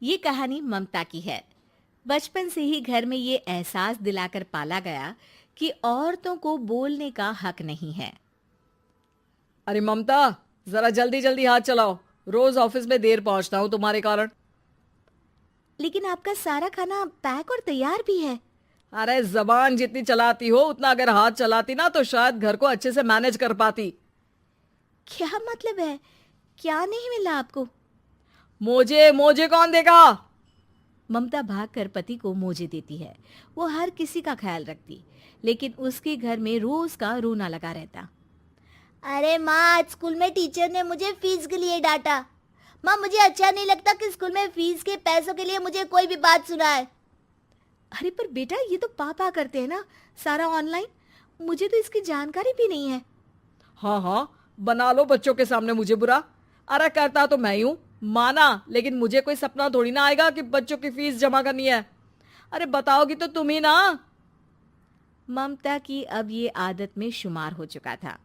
ये कहानी ममता की है। बचपन से ही घर में ये एहसास दिलाकर पाला गया कि औरतों को बोलने का हक नहीं है। अरे ममता, जरा जल्दी जल्दी हाथ चलाओ। रोज ऑफिस में देर पहुंचता हूँ तुम्हारे कारण। लेकिन आपका सारा खाना पैक और तैयार भी है। अरे जबान जितनी चलाती हो उतना अगर हाथ चलाती ना तो शायद घर को अच्छे से मैनेज कर पाती। क्या मतलब है? क्या नहीं मिला आपको? मोजे मोजे कौन देगा? ममता भागकर पति को मोजे देती है। वो हर किसी का ख्याल रखती, लेकिन उसके घर में रोज का रोना लगा रहता। अरे माँ, आज स्कूल में टीचर ने मुझे फीस के लिए डांटा। माँ, मुझे अच्छा नहीं लगता कि स्कूल में फीस के पैसों के लिए मुझे कोई भी बात सुनाए। अरे पर बेटा, ये तो पापा करते हैं ना, सारा ऑनलाइन। मुझे तो इसकी जानकारी भी नहीं है। हाँ हाँ, बना लो बच्चों के सामने मुझे बुरा। अरे करता तो मैं ही हूँ, माना, लेकिन मुझे कोई सपना थोड़ी ना आएगा कि बच्चों की फीस जमा करनी है। अरे बताओगी तो तुम ही ना। ममता की अब ये आदत में शुमार हो चुका था।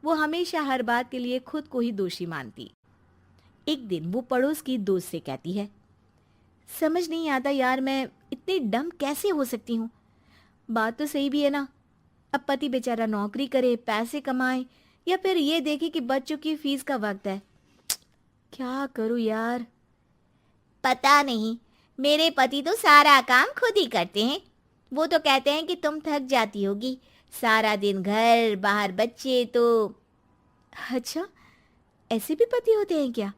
वो हमेशा हर बात के लिए खुद को ही दोषी मानती। एक दिन वो पड़ोस की दोस्त से कहती है, समझ नहीं आता यार, मैं इतनी डम कैसे हो सकती हूँ। बात तो सही भी है ना। अब पति बेचारा नौकरी करे, पैसे कमाए, या फिर ये देखे कि बच्चों की फीस का वक्त है। क्या करूँ यार। पता नहीं, मेरे पति तो सारा काम खुद ही करते हैं। वो तो कहते हैं कि तुम थक जाती होगी, सारा दिन घर बाहर बच्चे तो। अच्छा, ऐसे भी पति होते हैं क्या?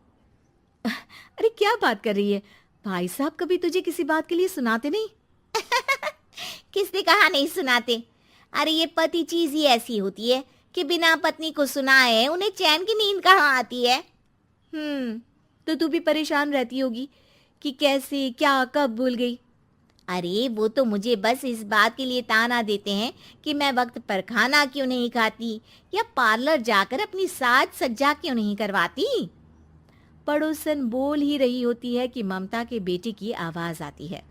अरे क्या बात कर रही है? भाई साहब कभी तुझे किसी बात के लिए सुनाते नहीं? किसने कहा नहीं सुनाते? अरे ये पति चीज ही ऐसी होती है कि बिना पत्नी को सुनाए उन्हें चैन की नींद कहाँ आती है। तो तू भी परेशान रहती होगी कि कैसे, क्या, कब भूल गई। अरे वो तो मुझे बस इस बात के लिए ताना देते हैं कि मैं वक्त पर खाना क्यों नहीं खाती या पार्लर जाकर अपनी साज सज्जा क्यों नहीं करवाती। पड़ोसन बोल ही रही होती है कि ममता के बेटे की आवाज आती है।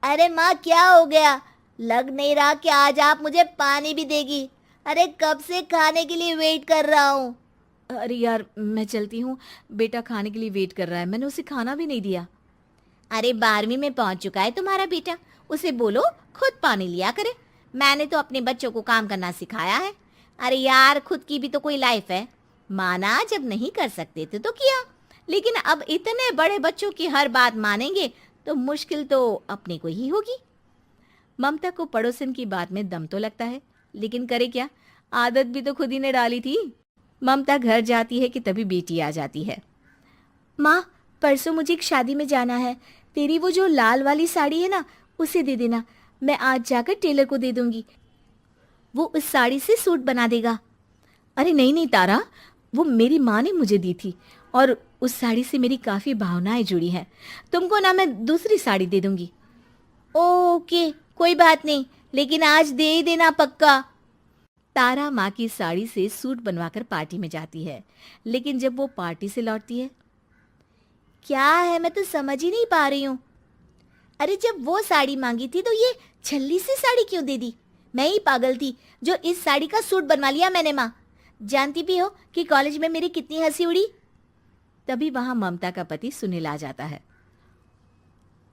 अरे माँ, क्या हो गया? लग नहीं रहा कि आज आप मुझे पानी भी देगी। अरे कब से खाने के लिए वेट कर रहा हूँ। अरे यार, मैं चलती हूँ। बेटा खाने के लिए वेट कर रहा है, मैंने उसे खाना भी नहीं दिया। अरे 12वीं में पहुंच चुका है तुम्हारा बेटा, उसे बोलो खुद पानी लिया करे। मैंने तो अपने बच्चों को काम करना सिखाया है। अरे यार, खुद की भी तो कोई लाइफ है। माना जब नहीं कर सकते थे तो किया, लेकिन अब इतने बड़े बच्चों की हर बात मानेंगे तो मुश्किल तो अपने को ही होगी। ममता को पड़ोसन की बात में दम तो लगता है, लेकिन करे क्या, आदत भी तो खुद ही ने डाली थी। ममता घर जाती है कि तभी बेटी आ जाती है। माँ, परसों मुझे एक शादी में जाना है। तेरी वो जो लाल वाली साड़ी है ना, उसे दे देना। मैं आज जाकर टेलर को दे दूंगी, वो उस साड़ी से सूट बना देगा। अरे नहीं नहीं तारा, वो मेरी माँ ने मुझे दी थी और उस साड़ी से मेरी काफ़ी भावनाएं जुड़ी हैं। तुमको ना मैं दूसरी साड़ी दे दूंगी। ओके, कोई बात नहीं, लेकिन आज दे ही देना पक्का। तारा माँ की साड़ी से सूट बनवाकर पार्टी में जाती है, लेकिन जब वो पार्टी से लौटती है, क्या है, मैं तो समझ ही नहीं पा रही हूँ। अरे जब वो साड़ी मांगी थी तो ये छल्ली सी साड़ी क्यों दे दी? मैं ही पागल थी जो इस साड़ी का सूट बनवा लिया मैंने। माँ, जानती भी हो कि कॉलेज में मेरी कितनी हंसी उड़ी। तभी वहां ममता का पति सुनील आ जाता है।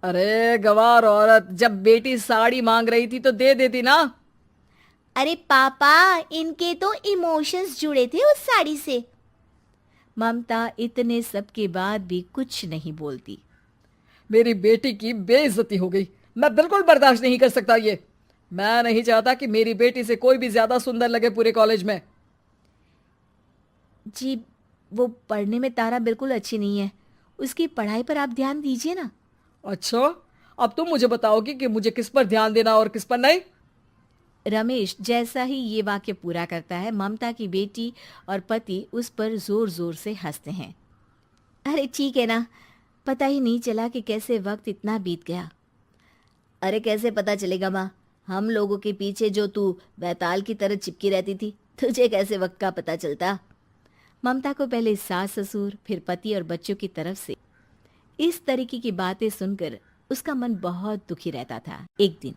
अरे गवार औरत, जब बेटी साड़ी मांग रही थी तो दे देती ना। अरे पापा, इनके तो इमोशंस जुड़े थे उस साड़ी से। ममता इतने सब के बाद भी कुछ नहीं बोलती। मेरी बेटी की बेइज्जती हो गई, मैं बिल्कुल बर्दाश्त नहीं कर सकता ये। मैं नहीं चाहता कि मेरी बेटी से कोई भी ज्यादा सुंदर लगे पूरे कॉलेज में। जी, वो पढ़ने में तारा बिल्कुल अच्छी नहीं है, उसकी पढ़ाई पर आप ध्यान दीजिए ना। अच्छा, अब तुम मुझे बताओगी कि मुझे किस पर ध्यान देना और किस पर नहीं। रमेश जैसा ही ये वाक्य पूरा करता है, ममता की बेटी और पति उस पर जोर जोर से हंसते हैं। अरे ठीक है ना, पता ही नहीं चला कि कैसे वक्त इतना बीत गया। अरे कैसे पता चलेगा माँ, हम लोगों के पीछे जो तू बैताल की तरह चिपकी रहती थी, तुझे कैसे वक्त का पता चलता। ममता को पहले सास ससुर, फिर पति और बच्चों की तरफ से इस तरीके की बातें सुनकर उसका मन बहुत दुखी रहता था। एक दिन,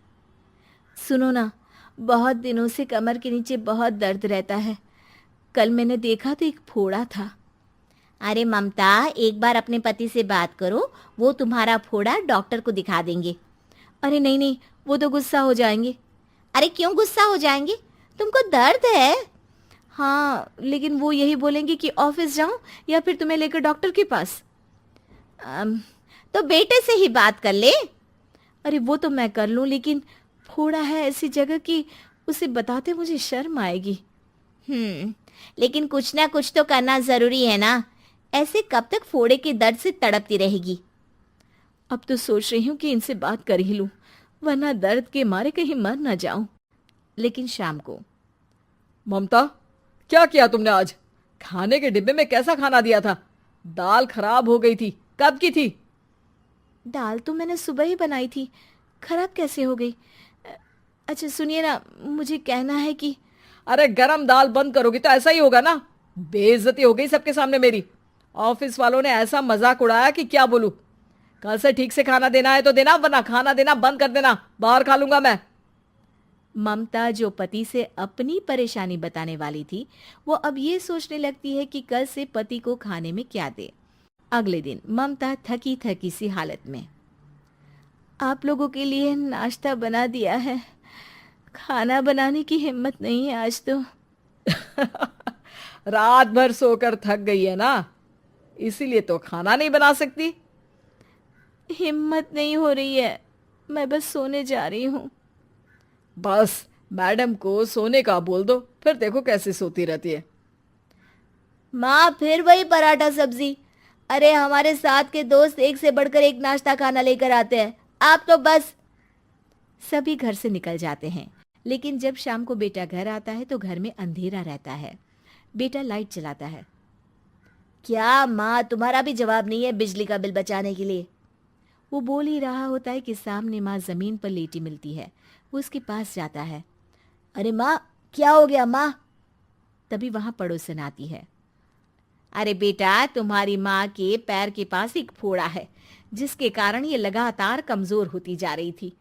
सुनो ना, बहुत दिनों से कमर के नीचे बहुत दर्द रहता है। कल मैंने देखा तो एक फोड़ा था। अरे ममता, एक बार अपने पति से बात करो, वो तुम्हारा फोड़ा डॉक्टर को दिखा देंगे। अरे नहीं नहीं, वो तो गुस्सा हो जाएंगे। अरे क्यों गुस्सा हो जाएंगे? तुमको दर्द है? हाँ, लेकिन वो यही बोलेंगे कि ऑफिस जाऊं या फिर तुम्हें लेकर डॉक्टर के पास। तो बेटे से ही बात कर ले। अरे वो तो मैं कर लूं, लेकिन फोड़ा है ऐसी जगह कि उसे बताते मुझे शर्म आएगी। लेकिन कुछ ना कुछ तो करना जरूरी है ना। ऐसे कब तक फोड़े के दर्द से तड़पती रहेगी? अब तो सोच रही हूँ कि इनसे बात कर ही लूं, वरना दर्द के मारे कहीं मर ना जाऊं। लेकिन शाम को, ममता, क्या किया तुमने आज? खाने के डिब्बे में कैसा खाना दिया था? दाल खराब हो गई थी। कब की थी? दाल तो मैंने सुबह ही बनाई थी, खराब कैसे हो गई? अच्छा सुनिए ना, मुझे कहना है कि अरे गरम दाल बंद करोगी तो ऐसा ही होगा ना। बेइज्जती हो गई सबके सामने मेरी। ऑफिस वालों ने ऐसा मजाक उड़ाया कि क्या बोलूं। कल से ठीक से खाना देना है तो देना, वरना खाना देना बंद कर देना। बाहर खा लूंगा मैं। ममता, जो पति से अपनी परेशानी बताने वाली थी, वो अब ये सोचने लगती है कि कल से पति को खाने में क्या दे। अगले दिन ममता थकी थकी सी हालत में, आप लोगों के लिए नाश्ता बना दिया है, खाना बनाने की हिम्मत नहीं है आज तो। रात भर सोकर थक गई है ना, इसीलिए तो खाना नहीं बना सकती। हिम्मत नहीं हो रही है, मैं बस सोने जा रही हूँ। बस मैडम को सोने का बोल दो, फिर देखो कैसे सोती रहती है। माँ, फिर वही पराठा सब्जी। अरे हमारे साथ के दोस्त एक से बढ़कर एक नाश्ता खाना लेकर आते हैं, आप तो बस। सभी घर से निकल जाते हैं, लेकिन जब शाम को बेटा घर आता है तो घर में अंधेरा रहता है। बेटा लाइट जलाता है। क्या माँ, तुम्हारा भी जवाब नहीं है बिजली का बिल बचाने के लिए? वो बोल ही रहा होता है कि सामने माँ जमीन पर लेटी मिलती है। वो उसके पास जाता है। अरे माँ, क्या हो गया माँ? तभी वहां पड़ोसन आती है। अरे बेटा, तुम्हारी माँ के पैर के पास एक फोड़ा है, जिसके कारण ये लगातार कमजोर होती जा रही थी।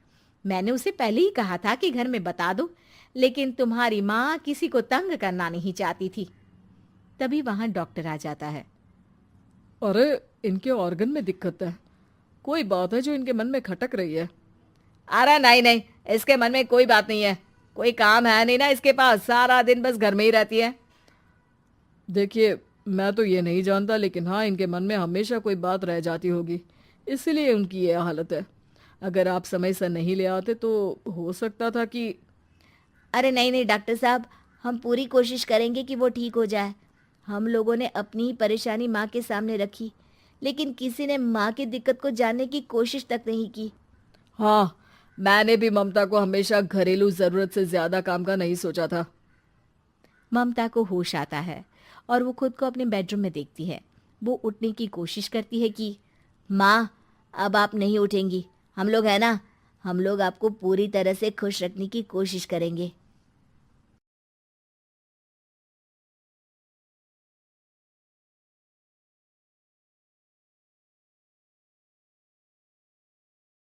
मैंने उसे पहले ही कहा था कि घर में बता दो, लेकिन तुम्हारी माँ किसी को तंग करना नहीं चाहती थी। तभी वहां डॉक्टर आ जाता है। अरे इनके ऑर्गन में दिक्कत है, कोई बात है जो इनके मन में खटक रही है। अरे नहीं नहीं, इसके मन में कोई बात नहीं है। कोई काम है नहीं ना इसके पास, सारा दिन बस घर में ही रहती है। देखिए, मैं तो ये नहीं जानता, लेकिन हाँ, इनके मन में हमेशा कोई बात रह जाती होगी, इसीलिए उनकी ये हालत है। अगर आप समय से नहीं ले आते तो हो सकता था कि। अरे नहीं नहीं डॉक्टर साहब, हम पूरी कोशिश करेंगे कि वो ठीक हो जाए। हम लोगों ने अपनी ही परेशानी माँ के सामने रखी, लेकिन किसी ने माँ की दिक्कत को जानने की कोशिश तक नहीं की। हाँ, मैंने भी ममता को हमेशा घरेलू जरूरत से ज्यादा काम का नहीं सोचा था। ममता को होश आता है और वो खुद को अपने बेडरूम में देखती है। वो उठने की कोशिश करती है कि माँ, अब आप नहीं उठेंगी। हम लोग है ना, हम लोग आपको पूरी तरह से खुश रखने की कोशिश करेंगे।